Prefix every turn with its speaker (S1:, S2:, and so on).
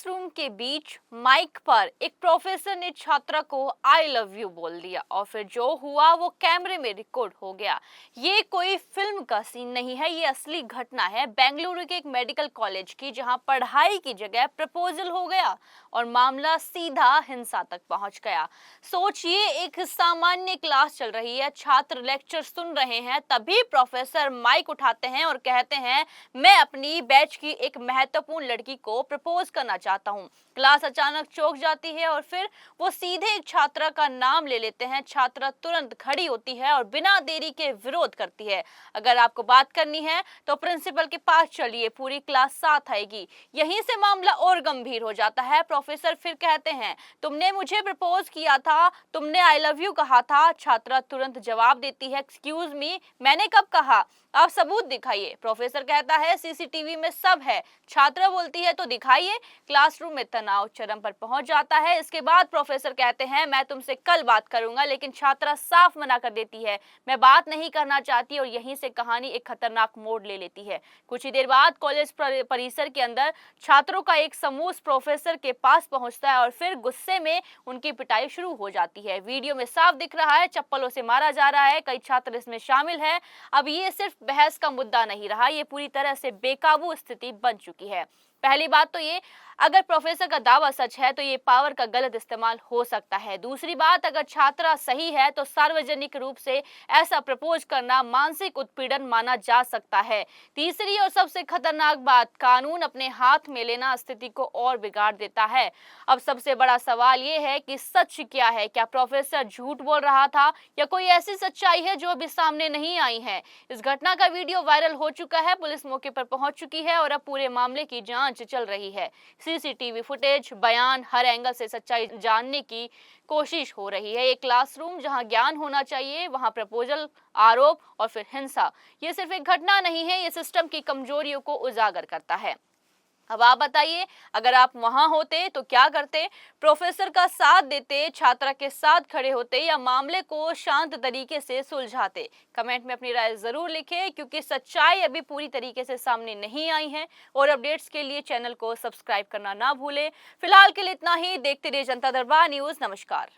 S1: Classroom के बीच mic पर एक प्रोफेसर ने छात्रा को आई लव यू बोल दिया और फिर जो हुआ वो कैमरे में रिकॉर्ड हो गया। ये कोई फिल्म का सीन नहीं है, ये असली घटना है बेंगलुरु के एक मेडिकल कॉलेज की, जहां पढ़ाई की जगह प्रपोजल हो गया और मामला सीधा हिंसा तक पहुंच गया। सोचिए, एक सामान्य क्लास चल रही है, छात्र लेक्चर सुन रहे हैं, तभी प्रोफेसर माइक उठाते हैं और कहते हैं, मैं अपनी बैच की एक महत्वपूर्ण लड़की को प्रपोज करना चाहता हूँ। क्लास अचानक चौंक जाती है और फिर वो सीधे एक छात्रा का नाम ले लेते हैं। छात्रा तुरंत खड़ी होती है और बिना देरी के विरोध करती है। अगर आपको बात करनी है तो प्रिंसिपल के पास चलिए, पूरी क्लास साथ आएगी। यहीं से मामला और गंभीर हो जाता है। प्रोफेसर फिर कहते हैं, तुमने मुझे प्रपोज किया था, तुमने आई लव यू कहा था। छात्रा तुरंत जवाब देती है, एक्सक्यूज मी, मैंने कब कहा? आप सबूत दिखाइए। प्रोफेसर कहता है, सीसीटीवी में सब है। छात्रा बोलती है, तो दिखाइए। क्लासरूम में तनाव चरम पर पहुंच जाता है। इसके बाद प्रोफेसर कहते हैं, मैं तुमसे कल बात करूंगा, लेकिन छात्रा साफ मना कर देती है, मैं बात नहीं करना चाहती। और यहीं से कहानी एक खतरनाक मोड़ ले लेती है। कुछ ही देर बाद कॉलेज परिसर के अंदर छात्रों का एक समूह प्रोफेसर के पास पहुंचता है और फिर गुस्से में उनकी पिटाई शुरू हो जाती है। वीडियो में साफ दिख रहा है, चप्पलों से मारा जा रहा है, कई छात्र इसमें शामिल है। अब ये सिर्फ बहस का मुद्दा नहीं रहा, ये पूरी तरह से बेकाबू स्थिति बन चुकी है। पहली बात तो ये, अगर प्रोफेसर का दावा सच है तो ये पावर का गलत इस्तेमाल हो सकता है। दूसरी बात, अगर छात्रा सही है तो सार्वजनिक रूप से ऐसा प्रपोज करना मानसिक उत्पीड़न माना जा सकता है। तीसरी और सबसे खतरनाक बात, कानून अपने हाथ में लेना स्थिति को और बिगाड़ देता है। अब सबसे बड़ा सवाल ये है कि सच क्या है? क्या प्रोफेसर झूठ बोल रहा था या कोई ऐसी सच्चाई है जो अभी सामने नहीं आई है? इस घटना का वीडियो वायरल हो चुका है, पुलिस मौके पर पहुंच चुकी है और अब पूरे मामले की जांच चल रही है। सीसीटीवी फुटेज, बयान, हर एंगल से सच्चाई जानने की कोशिश हो रही है। एक क्लासरूम जहां ज्ञान होना चाहिए, वहां प्रपोजल, आरोप और फिर हिंसा। ये सिर्फ एक घटना नहीं है, ये सिस्टम की कमजोरियों को उजागर करता है। अब आप बताइए, अगर आप वहां होते तो क्या करते? प्रोफेसर का साथ देते, छात्रा के साथ खड़े होते या मामले को शांत तरीके से सुलझाते? कमेंट में अपनी राय जरूर लिखें, क्योंकि सच्चाई अभी पूरी तरीके से सामने नहीं आई है। और अपडेट्स के लिए चैनल को सब्सक्राइब करना ना भूलें। फिलहाल के लिए इतना ही। देखते रहिए जनता दरबार न्यूज। नमस्कार।